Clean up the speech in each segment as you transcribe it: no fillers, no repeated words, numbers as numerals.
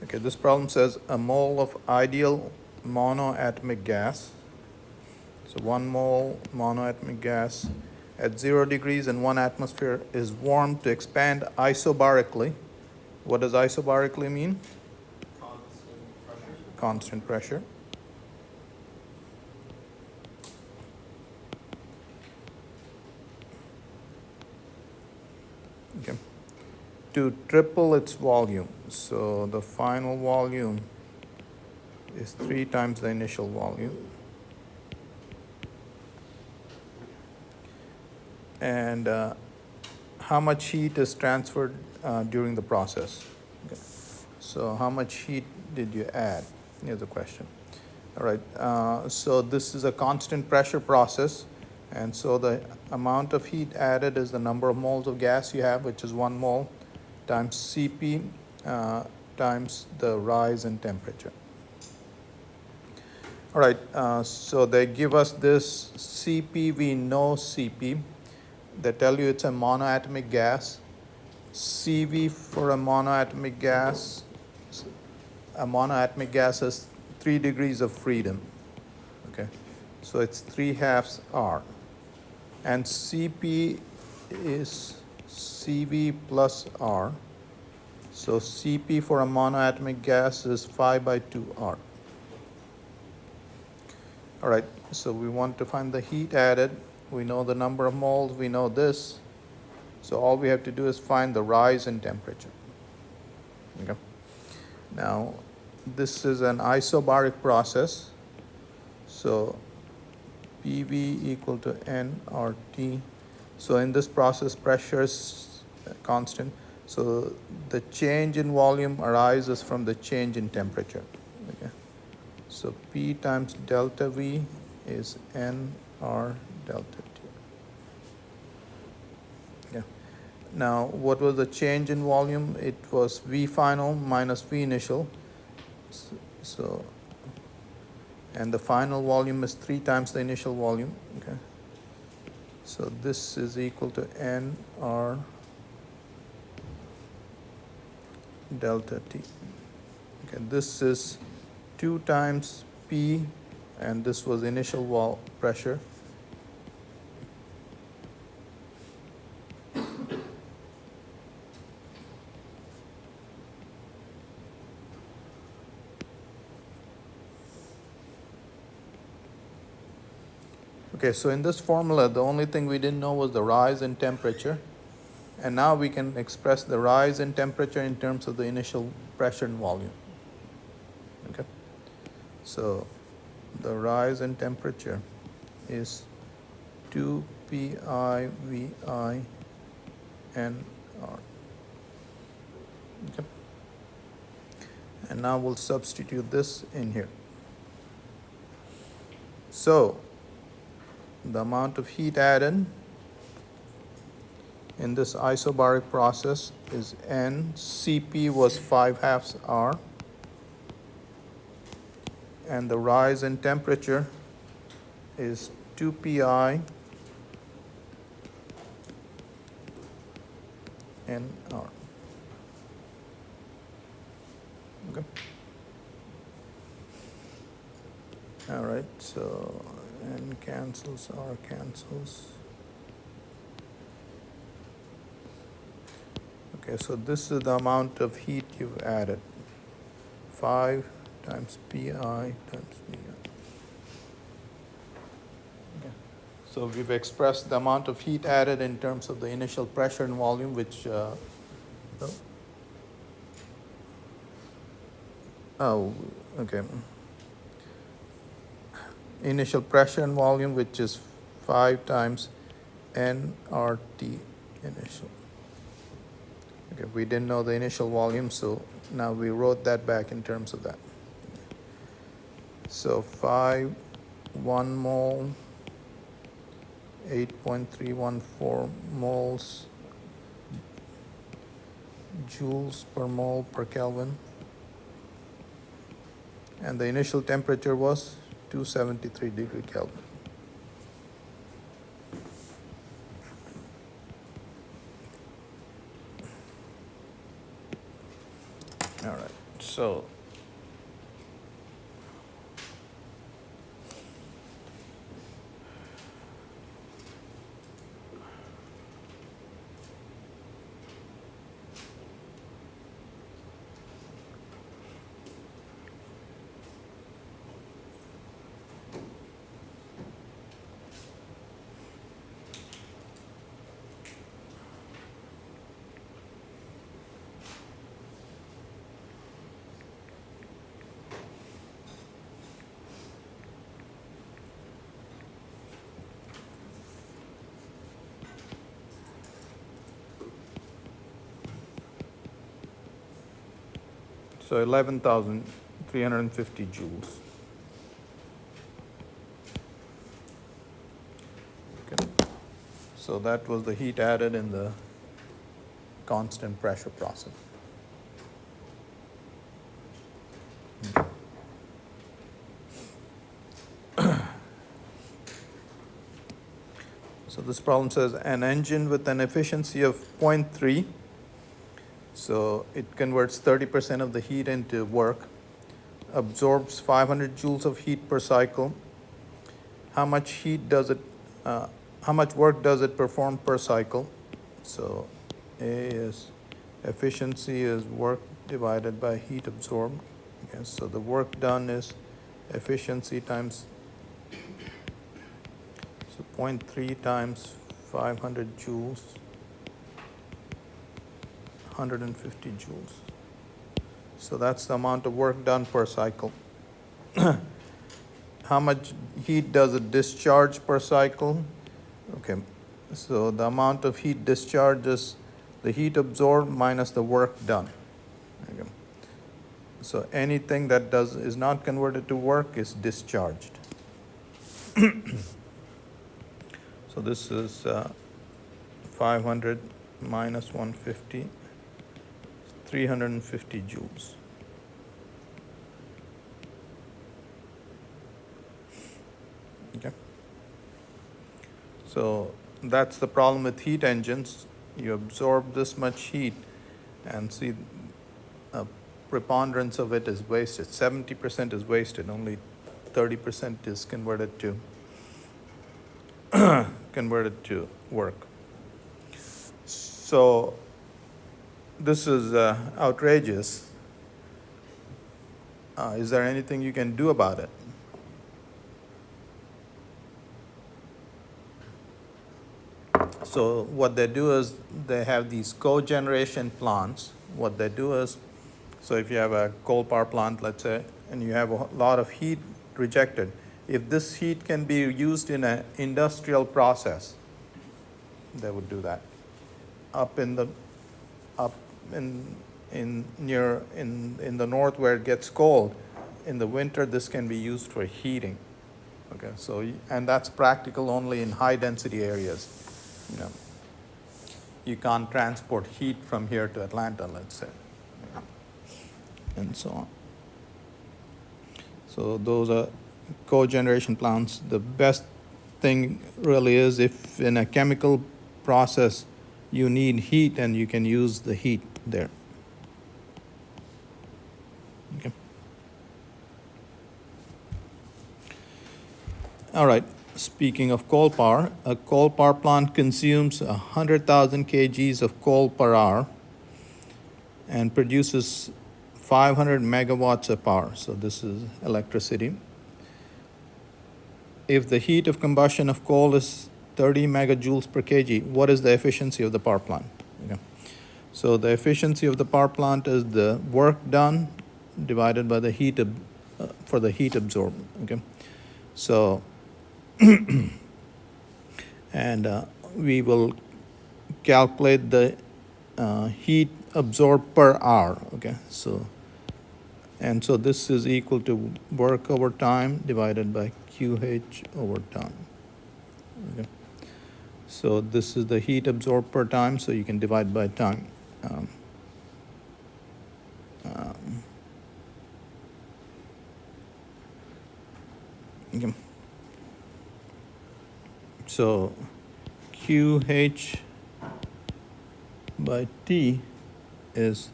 Okay, this problem says a mole of ideal monoatomic gas. So 1 mole monoatomic gas at 0 degrees and 1 atmosphere is warmed to expand isobarically. What does isobarically mean? Constant pressure. Constant pressure. Okay. To triple its volume. So the final volume is 3 times the initial volume. And how much heat is transferred during the process? Okay. So how much heat did you add? Here's the question. All right, so this is a constant pressure process, and so the amount of heat added is the number of moles of gas you have, which is 1 mole, times Cp times the rise in temperature. All right, so they give us this Cp, we know Cp. They tell you it's a monoatomic gas. Cv for a monoatomic gas has 3 degrees of freedom. Okay, so it's 3/2 R. And Cp is Cv plus R. So Cp for a monoatomic gas is 5/2 R. All right, so we want to find the heat added. We know the number of moles, we know this. So all we have to do is find the rise in temperature. Okay. Now, this is an isobaric process. So PV equal to N or T. So in this process, pressure is constant. So the change in volume arises from the change in temperature. Okay. So P times delta V is N R delta T. Yeah. Now, what was the change in volume? It was V final minus V initial. So, and the final volume is 3 times the initial volume. Okay. So this is equal to N R delta T. Okay. This is 2 times P, and this was initial pressure. Okay, so in this formula, the only thing we didn't know was the rise in temperature. And now we can express the rise in temperature in terms of the initial pressure and volume. Okay, so the rise in temperature is 2 pi Vi N R. Okay, and now we'll substitute this in here. So the amount of heat added in this isobaric process is N. Cp was 5/2 R. And the rise in temperature is 2 pi N R. Okay. All right, so N cancels, R cancels. Okay, so this is the amount of heat you've added. 5 times Pi times Vi. Okay. So we've expressed the amount of heat added in terms of the initial pressure and volume, which okay. Initial pressure and volume, which is 5 times nRT initial. Okay, we didn't know the initial volume, so now we wrote that back in terms of that. So 1 mole, 8.314 moles, joules per mole per Kelvin. And the initial temperature was 273 degree Kelvin. All right. So So 11,350 joules. Okay. So that was the heat added in the constant pressure process. So this problem says an engine with an efficiency of 0.3, so it converts 30% of the heat into work, absorbs 500 joules of heat per cycle. How much heat does it, how much work does it perform per cycle? So A is efficiency is work divided by heat absorbed. Okay, so the work done is efficiency times, so 0.3 times 500 joules, 150 joules. So that's the amount of work done per cycle. How much heat does it discharge per cycle? Okay, so the amount of heat discharged is the heat absorbed minus the work done. Okay. So anything that is not converted to work is discharged. So this is 500 minus 150, 350 joules. Okay. So that's the problem with heat engines. You absorb this much heat and see a preponderance of it is wasted. 70% is wasted, only 30% is converted to work. So this is outrageous. Is there anything you can do about it? So what they do is they have these cogeneration plants. What they do is, so if you have a coal power plant, let's say, and you have a lot of heat rejected, if this heat can be used in an industrial process, they would do that. Up in the north where it gets cold, in the winter this can be used for heating. Okay, so and that's practical only in high density areas. You know, you can't transport heat from here to Atlanta, let's say, and so on. So those are cogeneration plants. The best thing really is if in a chemical process you need heat and you can use the heat there. Okay. All right. Speaking of coal power, a coal power plant consumes 100,000 kgs of coal per hour and produces 500 megawatts of power. So this is electricity. If the heat of combustion of coal is 30 megajoules per kg, what is the efficiency of the power plant? Okay. So the efficiency of the power plant is the work done divided by the heat for the heat absorbed. Okay. So and we will calculate the heat absorbed per hour. Okay, so this is equal to work over time divided by QH over time. Okay, so this is the heat absorbed per time, so you can divide by time. Okay. So QH by T is,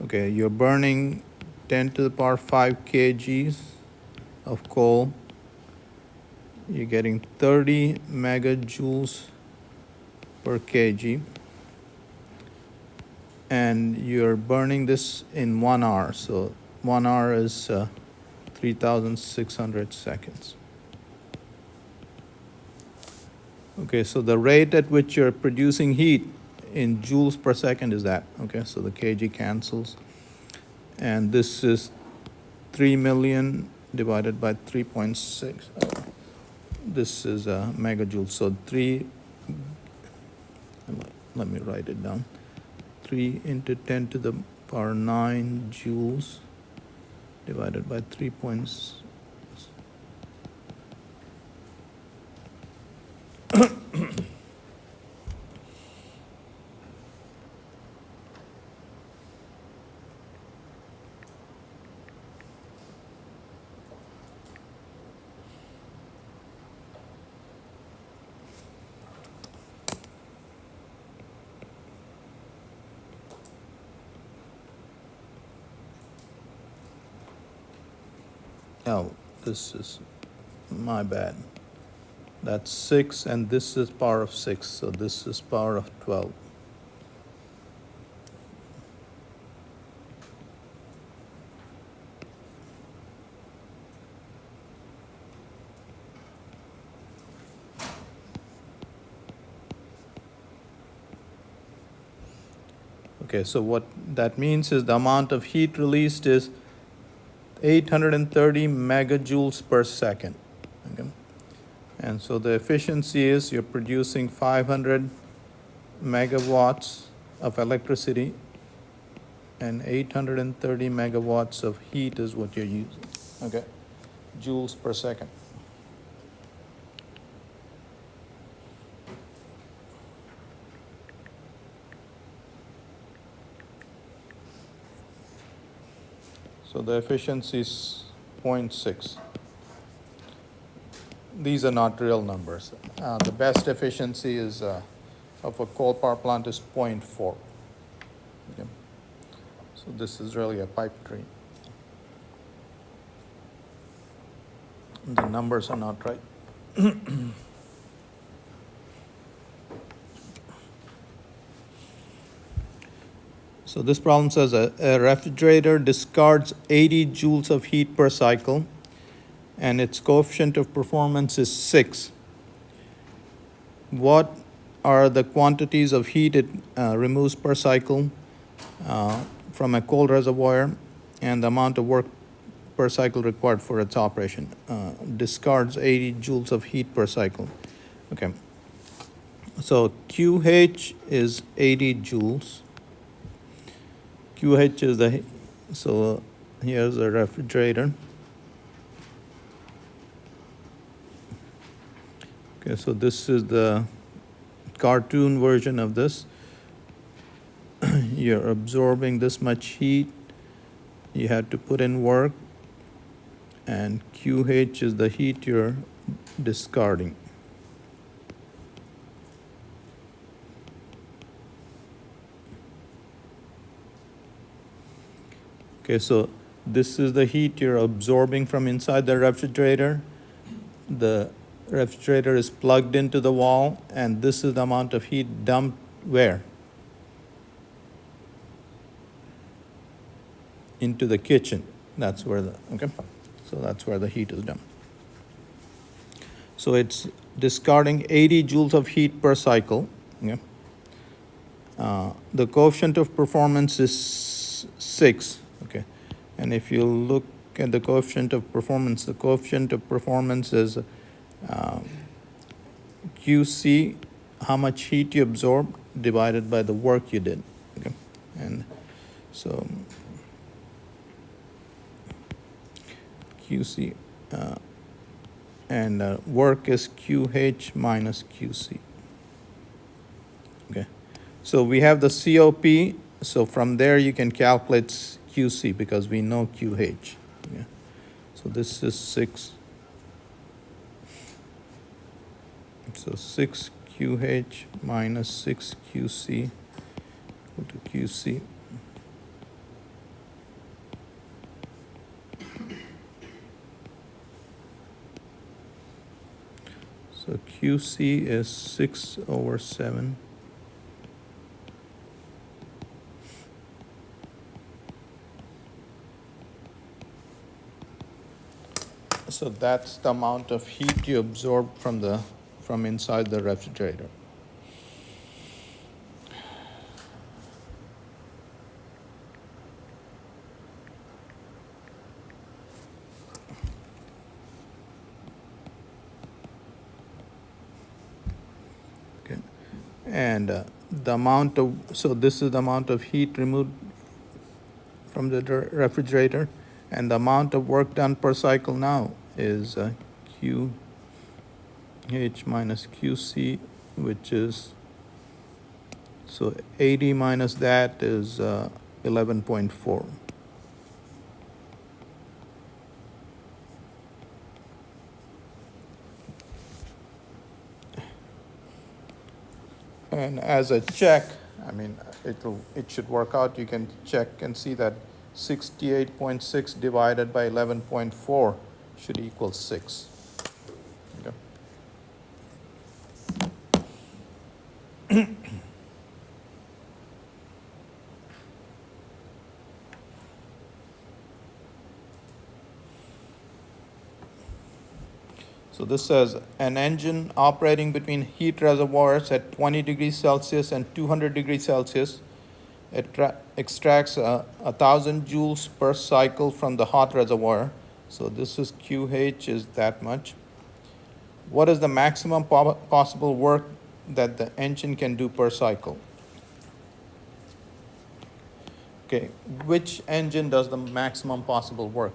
okay, you're burning 10 to the power 5 kgs of coal, you're getting 30 megajoules per kg, and you're burning this in 1 hour. So 1 hour is 3,600 seconds. Okay, so the rate at which you're producing heat in joules per second is that. Okay, so the kg cancels. And this is 3 million divided by 3.6. This is megajoules. So let me write it down. 3 into 10 to the power 9 joules divided by 3.6. Oh, this is my bad. That's 6, and this is power of 6, so this is power of 12. Okay, so what that means is the amount of heat released is 830 megajoules per second. Okay? And so the efficiency is you're producing 500 megawatts of electricity, and 830 megawatts of heat is what you're using. Okay, joules per second. So the efficiency is 0.6. These are not real numbers. The best efficiency is of a coal power plant is 0.4. Okay. So this is really a pipe dream. The numbers are not right. So this problem says a refrigerator discards 80 joules of heat per cycle, and its coefficient of performance is 6. What are the quantities of heat it removes per cycle from a coal reservoir, and the amount of work per cycle required for its operation? Discards 80 joules of heat per cycle. Okay. So QH is 80 joules. QH is so here's a refrigerator. Okay, so this is the cartoon version of this. You're absorbing this much heat. You have to put in work, and QH is the heat you're discarding. Okay, so this is the heat you're absorbing from inside the refrigerator. The refrigerator is plugged into the wall, and this is the amount of heat dumped where? Into the kitchen. That's where so that's where the heat is dumped. So it's discarding 80 joules of heat per cycle. Okay. The coefficient of performance is 6. Okay, and if you look at the coefficient of performance is QC, how much heat you absorb, divided by the work you did. Okay, and so QC and work is QH minus QC. Okay, so we have the COP. So from there you can calculate QC because we know QH. Yeah. So this is 6. So 6 QH minus 6 QC equal to QC. So QC is 6/7. So that's the amount of heat you absorb from inside the refrigerator. Okay. And so this is the amount of heat removed from the refrigerator, and the amount of work done per cycle now is QH minus QC, which is, so 80 minus that is 11.4. And as a check, I mean, it should work out. You can check and see that 68.6 divided by 11.4 should equal 6. Okay. So this says an engine operating between heat reservoirs at 20 degrees Celsius and 200 degrees Celsius extracts 1,000 joules per cycle from the hot reservoir. So this is QH is that much. What is the maximum possible work that the engine can do per cycle? Okay, which engine does the maximum possible work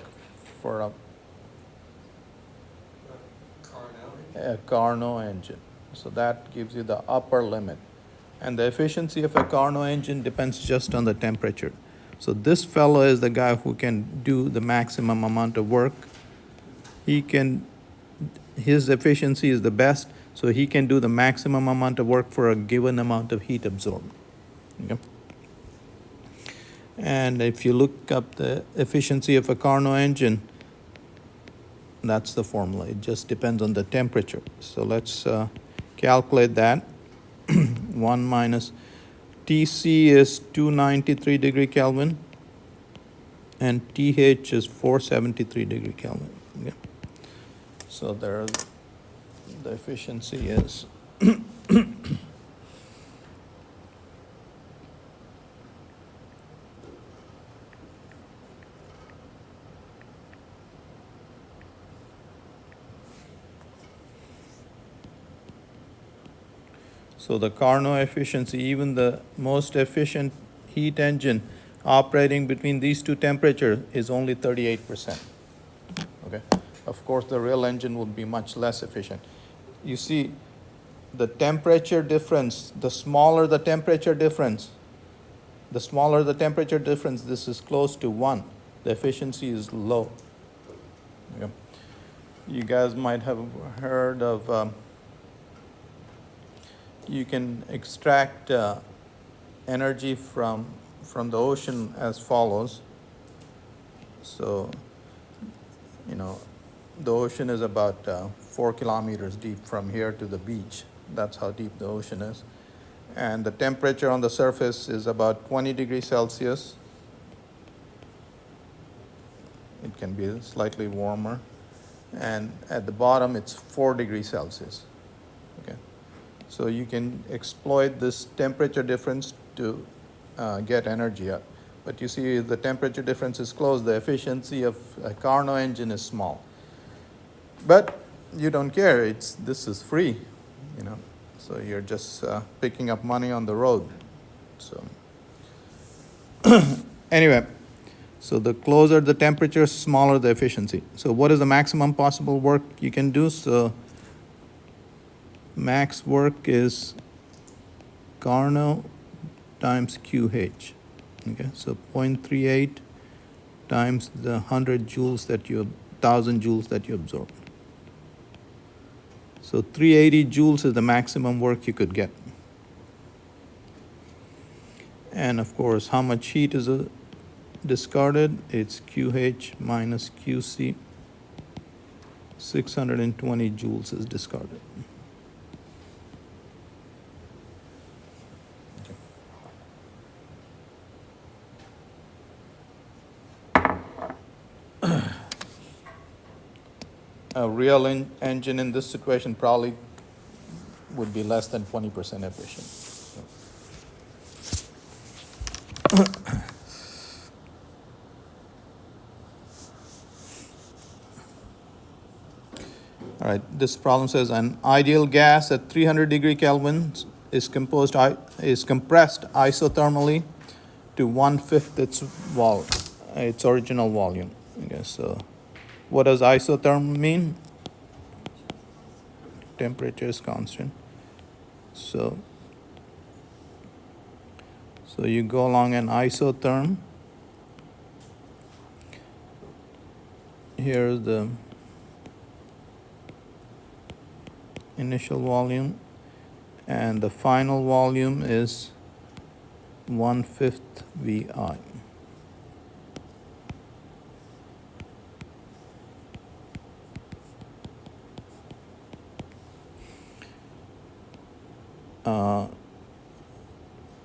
for a Carnot engine? So that gives you the upper limit. And the efficiency of a Carnot engine depends just on the temperature. So this fellow is the guy who can do the maximum amount of work. His efficiency is the best, so he can do the maximum amount of work for a given amount of heat absorbed. Okay? And if you look up the efficiency of a Carnot engine, that's the formula. It just depends on the temperature. So let's calculate that. 1 minus TC is 293 degree Kelvin, and TH is 473 degree Kelvin. Okay. So the efficiency is so the Carnot efficiency, even the most efficient heat engine operating between these two temperatures, is only 38%. Okay. Of course, the real engine would be much less efficient. You see, the temperature difference, the smaller the temperature difference, this is close to 1. The efficiency is low. Okay. You guys might have heard of you can extract energy from the ocean as follows. So, the ocean is about 4 kilometers deep from here to the beach. That's how deep the ocean is. And the temperature on the surface is about 20 degrees Celsius. It can be slightly warmer. And at the bottom, it's 4 degrees Celsius. Okay. So you can exploit this temperature difference to get energy out. But you see, the temperature difference is close. The efficiency of a Carnot engine is small. But you don't care. This is free, So you're just picking up money on the road. So anyway, so the closer the temperature, smaller the efficiency. So what is the maximum possible work you can do? So max work is Carnot times QH. Okay, so 0.38 times the 1,000 joules that you absorb. So 380 joules is the maximum work you could get. And of course, how much heat is discarded? It's QH minus QC. 620 joules is discarded. a real engine in this situation probably would be less than 20% efficient. All right, this problem says an ideal gas at 300 degree Kelvin is compressed isothermally to 1/5 its original volume. Okay, so what does isotherm mean? Temperature is constant. So you go along an isotherm. Here's the initial volume, and the final volume is 1/5 VI.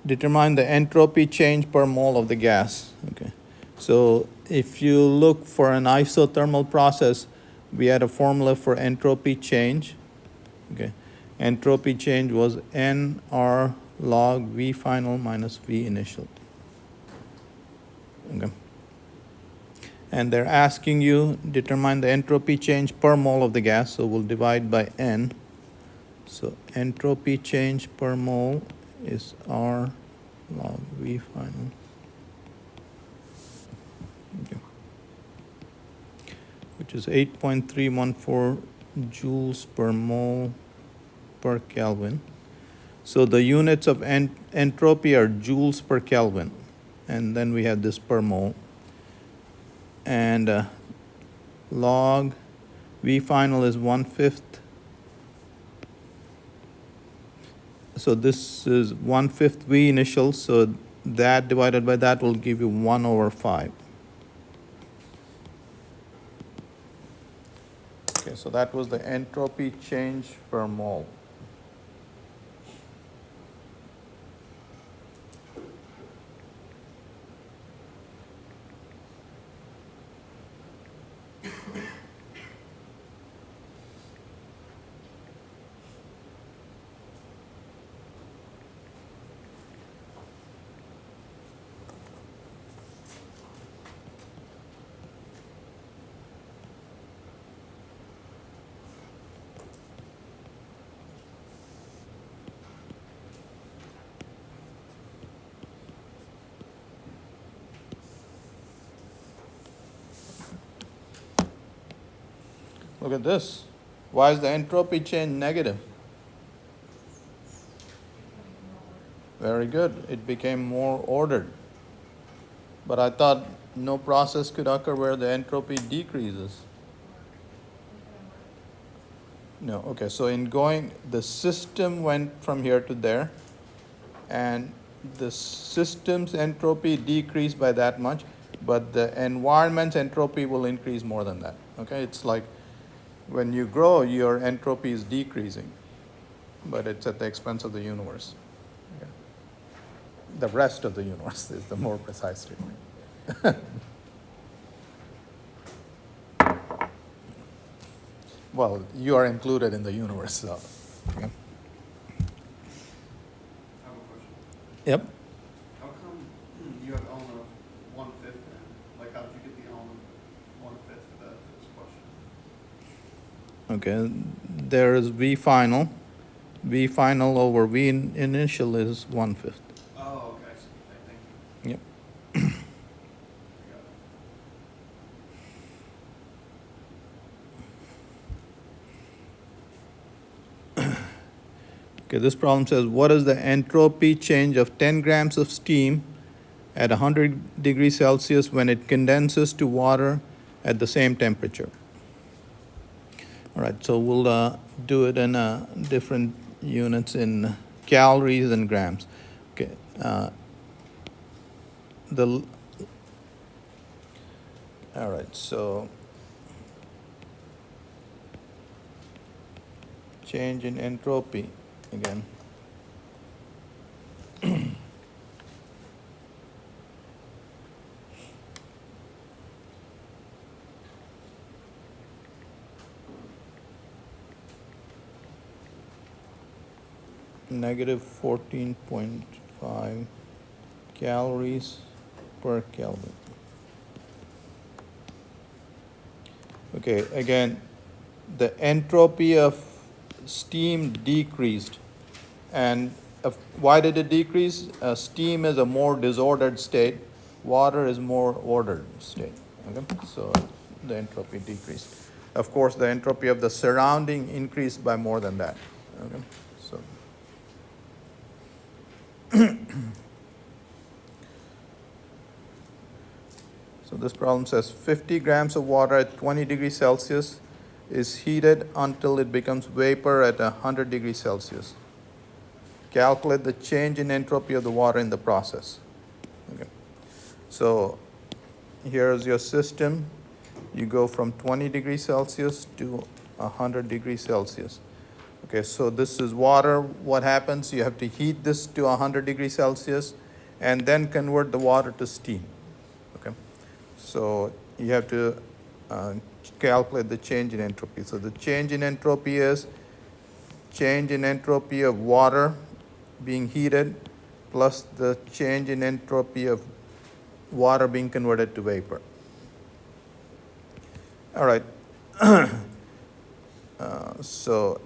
Determine the entropy change per mole of the gas. Okay, so if you look for an isothermal process, we had a formula for entropy change. Okay, entropy change was NR log V final minus V initial. Okay, and they're asking you determine the entropy change per mole of the gas, so we'll divide by N. So entropy change per mole is R log V final. Okay. Which is 8.314 joules per mole per Kelvin. So the units of entropy are joules per Kelvin, and then we have this per mole. And log V final is 1/5. So this is 1/5 V initial, so that divided by that will give you 1/5. Okay, so that was the entropy change per mole. Look at this. Why is the entropy change negative? Very good. It became more ordered. But I thought no process could occur where the entropy decreases. No, okay, so in going, the system went from here to there, and the system's entropy decreased by that much, but the environment's entropy will increase more than that. Okay, it's like when you grow, your entropy is decreasing, but it's at the expense of the universe. Okay. The rest of the universe is the more precise statement. Well, you are included in the universe, so. Okay. I have a question. Yep. How come you have element of 1/5 then? Like, how did you get the element 1/5 for that first question? Okay, there is V final. V final over V initial is 1/5. Oh, okay, I see. Thank you. Yep. I got it. Okay, this problem says, what is the entropy change of 10 grams of steam at 100 degrees Celsius when it condenses to water at the same temperature? All right, so we'll do it in different units in calories and grams. Okay, all right, so change in entropy again. negative 14.5 calories per Kelvin. Okay, again, the entropy of steam decreased. And why did it decrease? Steam is a more disordered state. Water is more ordered state. Okay? So the entropy decreased. Of course, the entropy of the surrounding increased by more than that. Okay? So, so this problem says 50 grams of water at 20 degrees Celsius is heated until it becomes vapor at 100 degrees Celsius. Calculate the change in entropy of the water in the process. Okay. So here's your system. You go from 20 degrees Celsius to 100 degrees Celsius. Okay, so this is water. What happens? You have to heat this to 100 degrees Celsius and then convert the water to steam. Okay, so you have to calculate the change in entropy. So the change in entropy is change in entropy of water being heated plus the change in entropy of water being converted to vapor. All right. So,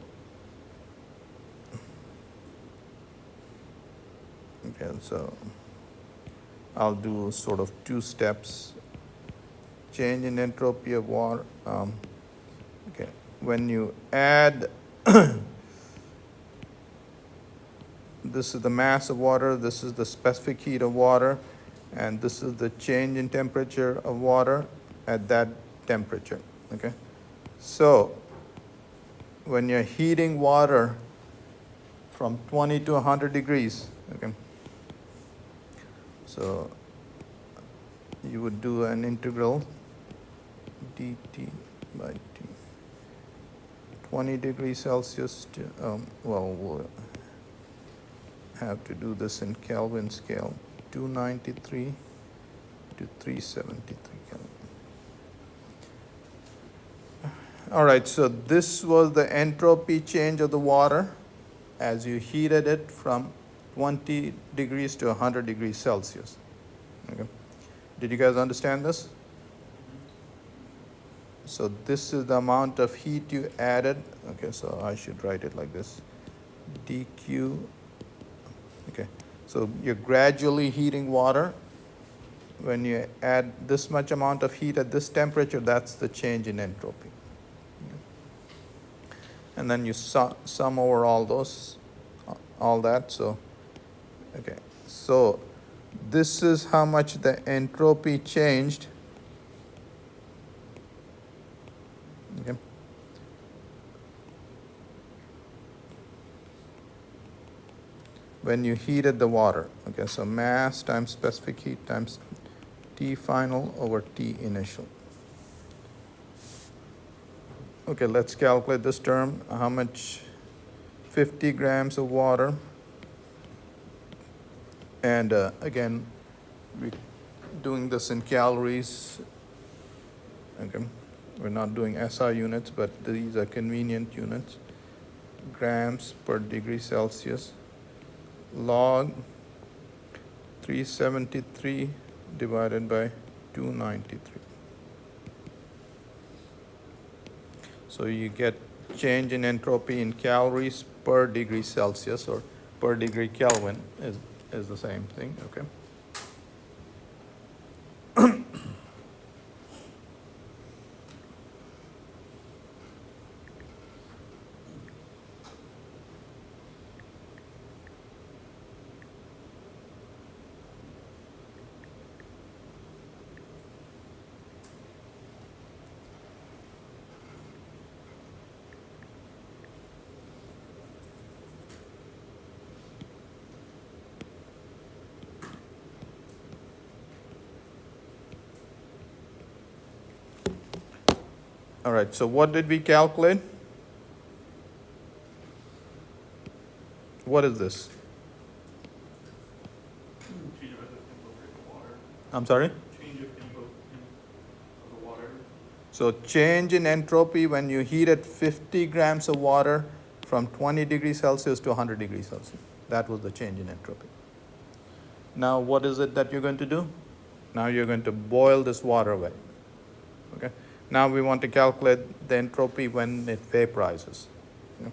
okay, so I'll do sort of two steps. Change in entropy of water. Okay, when you add, this is the mass of water, this is the specific heat of water, and this is the change in temperature of water at that temperature. Okay, so when you're heating water from 20 to 100 degrees, okay, so you would do an integral dt by t. 20 degrees Celsius to, we'll have to do this in Kelvin scale, 293 to 373 Kelvin. All right, so this was the entropy change of the water as you heated it from 20 degrees to 100 degrees Celsius. Okay. Did you guys understand this? So this is the amount of heat you added. Okay, so I should write it like this. dq. Okay, so you're gradually heating water. When you add this much amount of heat at this temperature, that's the change in entropy. And then you sum over all those, all that. So, okay, so this is how much the entropy changed. Okay. When you heated the water. Okay, so mass times specific heat times T final over T initial. Okay, let's calculate this term. How much? 50 grams of water. And again, we're doing this in calories. Okay, we're not doing SI units, but these are convenient units. Grams per degree Celsius. Log 373 divided by 293. So you get change in entropy in calories per degree Celsius, or per degree Kelvin is the same thing, okay? All right, so what did we calculate? What is this? Change of temperature of water. I'm sorry? Change of temperature of the water. So change in entropy when you heated 50 grams of water from 20 degrees Celsius to 100 degrees Celsius. That was the change in entropy. Now, what is it that you're going to do? Now you're going to boil this water away. Okay. Now we want to calculate the entropy when it vaporizes. Okay.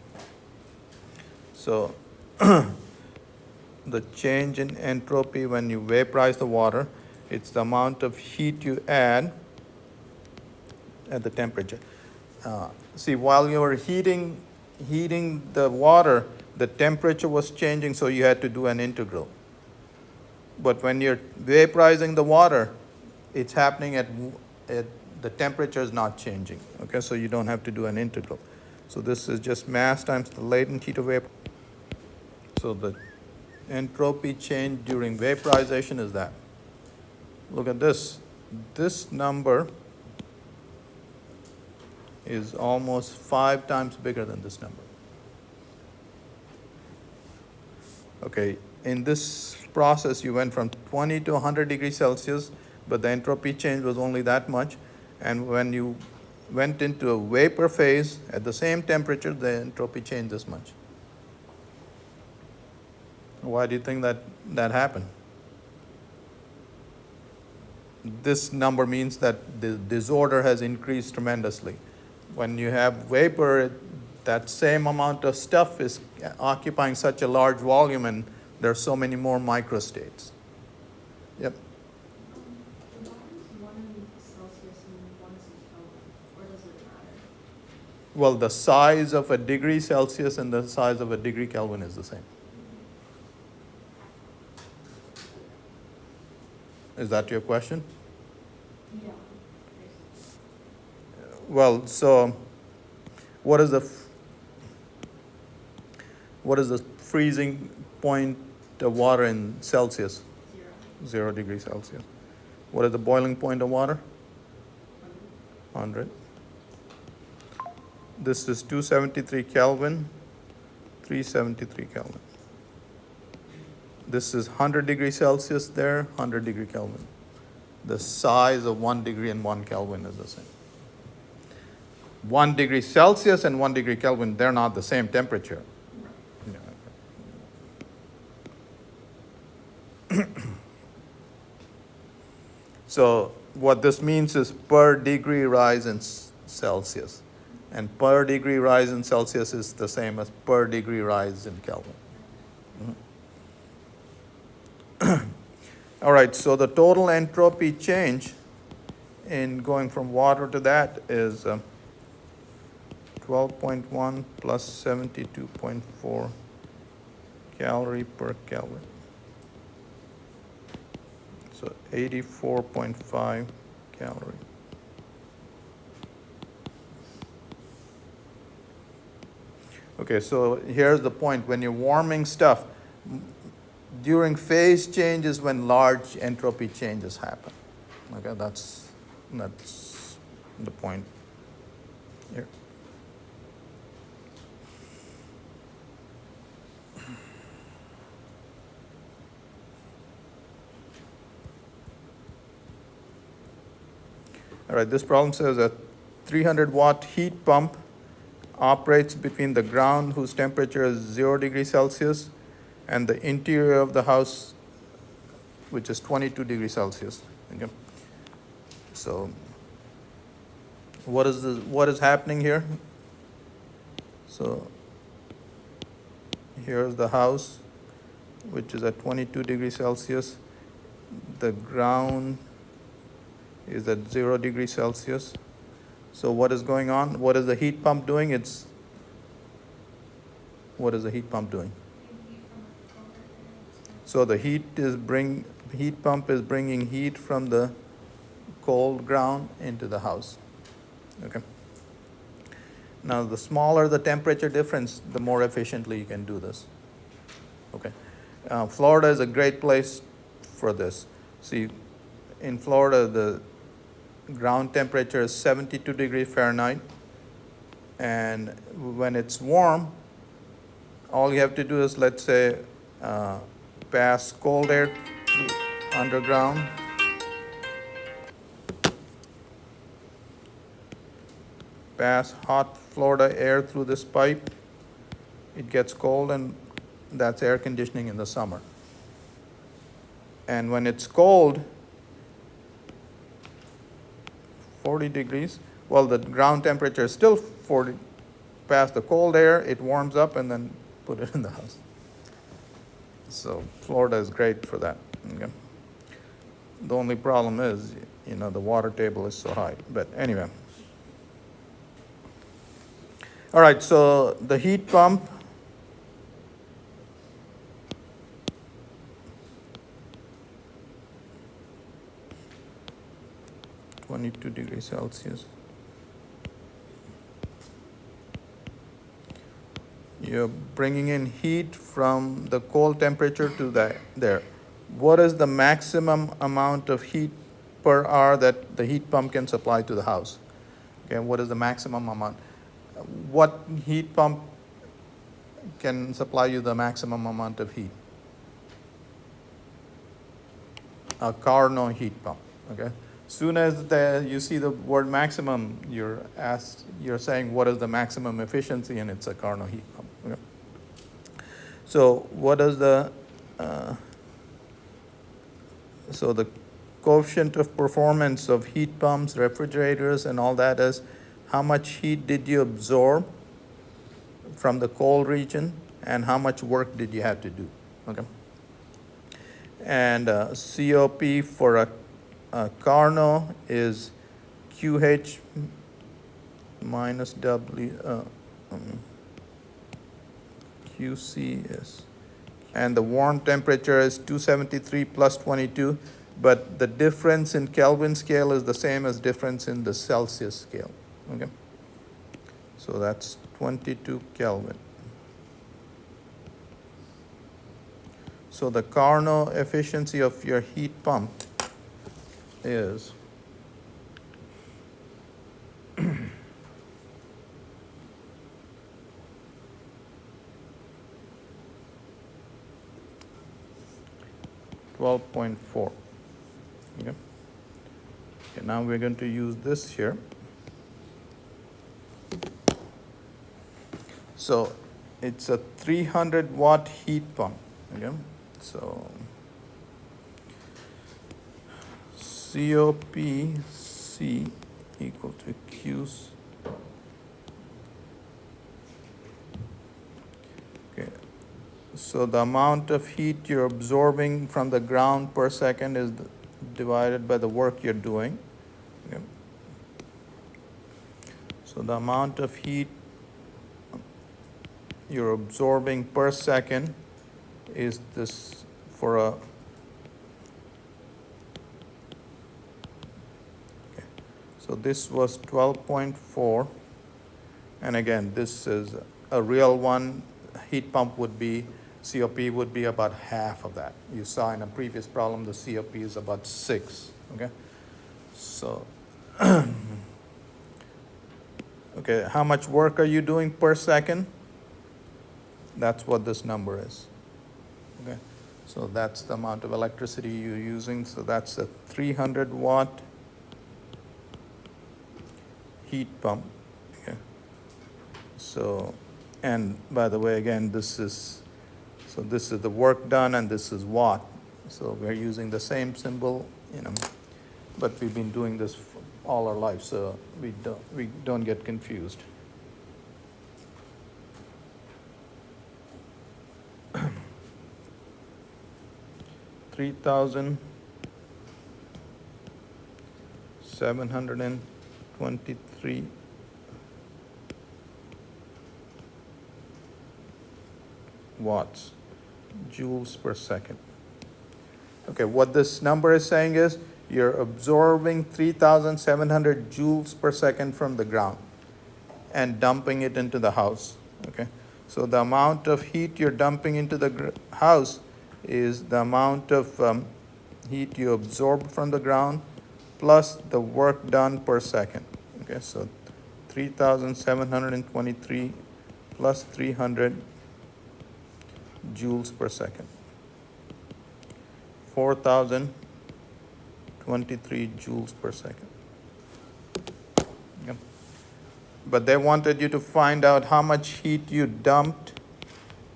So the change in entropy when you vaporize the water, it's the amount of heat you add at the temperature. See, while you were heating the water, the temperature was changing, so you had to do an integral. But when you're vaporizing the water, it's happening at the temperature is not changing. Okay, so you don't have to do an integral. So this is just mass times the latent heat of vapor. So the entropy change during vaporization is that. Look at this. This number is almost 5 times bigger than this number. Okay, in this process, you went from 20 to 100 degrees Celsius, but the entropy change was only that much. And when you went into a vapor phase at the same temperature, the entropy changed this much. Why do you think that happened? This number means that the disorder has increased tremendously. When you have vapor, that same amount of stuff is occupying such a large volume, and there are so many more microstates. Yep. Why is 1 in Celsius and 1 is in Kelvin? Or does it matter? Well, the size of a degree Celsius and the size of a degree Kelvin is the same. Is that your question? Yeah. Well, so what is the freezing point of water in Celsius? 0. 0 degrees Celsius. What is the boiling point of water? 100. This is 273 Kelvin, 373 Kelvin. This is 100 degrees Celsius there, 100 degree Kelvin. The size of 1 degree and 1 Kelvin is the same. 1 degree Celsius and 1 degree Kelvin, they're not the same temperature. So what this means is per degree rise in Celsius. And per degree rise in Celsius is the same as per degree rise in Kelvin. All right, so the total entropy change in going from water to that is 12.1 plus 72.4 calorie per Kelvin. So 84.5 calorie. Okay, so here's the point. When you're warming stuff, during phase changes when large entropy changes happen. Okay, that's the point here. All right, this problem says a 300-watt heat pump operates between the ground, whose temperature is 0 degrees Celsius, and the interior of the house, which is 22 degrees Celsius. Okay. So what is happening here? So here's the house, which is at 22 degrees Celsius. The ground is at 0 degrees Celsius. So what is going on? What is the heat pump doing? What is the heat pump doing? So the heat pump is bringing heat from the cold ground into the house. Okay. Now, the smaller the temperature difference, the more efficiently you can do this. Okay. Florida is a great place for this. See, in Florida, the ground temperature is 72 degrees Fahrenheit, and when it's warm, all you have to do is, let's say, pass cold air through underground, pass hot Florida air through this pipe, it gets cold, and that's air conditioning in the summer. And when it's cold, 40 degrees, well, the ground temperature is still 40, past the cold air, it warms up, and then put it in the house. So Florida is great for that. Okay. The only problem is, the water table is so high. But anyway. All right, so the heat pump, (22°C). You're bringing in heat from the cold temperature to there. What is the maximum amount of heat per hour that the heat pump can supply to the house? Okay, what is the maximum amount? What heat pump can supply you the maximum amount of heat? A Carnot heat pump. Okay. Soon as you see the word maximum, you're saying what is the maximum efficiency, and it's a Carnot heat pump. Okay. So what is the coefficient of performance of heat pumps, refrigerators, and all that is how much heat did you absorb from the cold region, and how much work did you have to do? Okay. And COP for a Carnot is QH minus W, QC is, and the warm temperature is 273 plus 22, but the difference in Kelvin scale is the same as difference in the Celsius scale. Okay, so that's 22 Kelvin. So the Carnot efficiency of your heat pump is 12.4. Okay. Okay, now we're going to use this here. So it's a 300 watt heat pump. Okay. So COPC equal to Q. Okay. So the amount of heat you're absorbing from the ground per second is divided by the work you're doing. Okay. So the amount of heat you're absorbing per second is this for a so this was 12.4, and again this is a real one. Heat pump would be, COP would be about half of that. You saw in a previous problem the COP is about 6. Okay, so okay, how much work are you doing per second? That's what this number is. Okay, so that's the amount of electricity you're using. So that's a 300 watt heat pump. Okay. So, and by the way, again, this is the work done, and this is watt. So we're using the same symbol, but we've been doing this all our life, so we don't get confused. $3,723 watts, joules per second. Okay, what this number is saying is you're absorbing 3,700 joules per second from the ground and dumping it into the house. Okay, so the amount of heat you're dumping into the house is the amount of heat you absorb from the ground plus the work done per second. Okay, so 3,723 plus 300 joules per second. 4,023 joules per second. Okay. But they wanted you to find out how much heat you dumped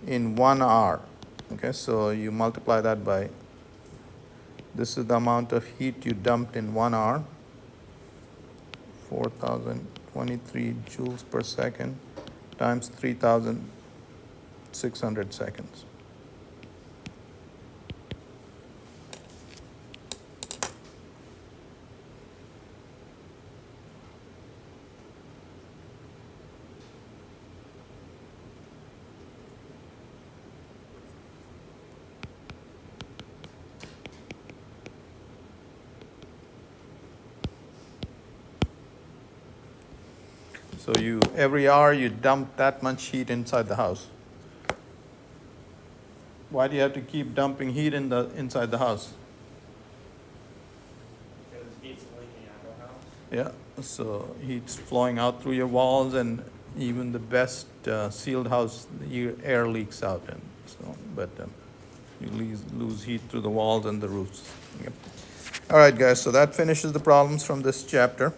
in 1 hour. Okay, so you multiply that by, this is the amount of heat you dumped in 1 hour, 4,023 joules per second times 3,600 seconds. So every hour you dump that much heat inside the house. Why do you have to keep dumping heat inside the house? Because heat's leaking out of the house. Yeah, so heat's flowing out through your walls, and even the best sealed house, air leaks out, and so, but you lose heat through the walls and the roofs. Yep. All right, guys, so that finishes the problems from this chapter.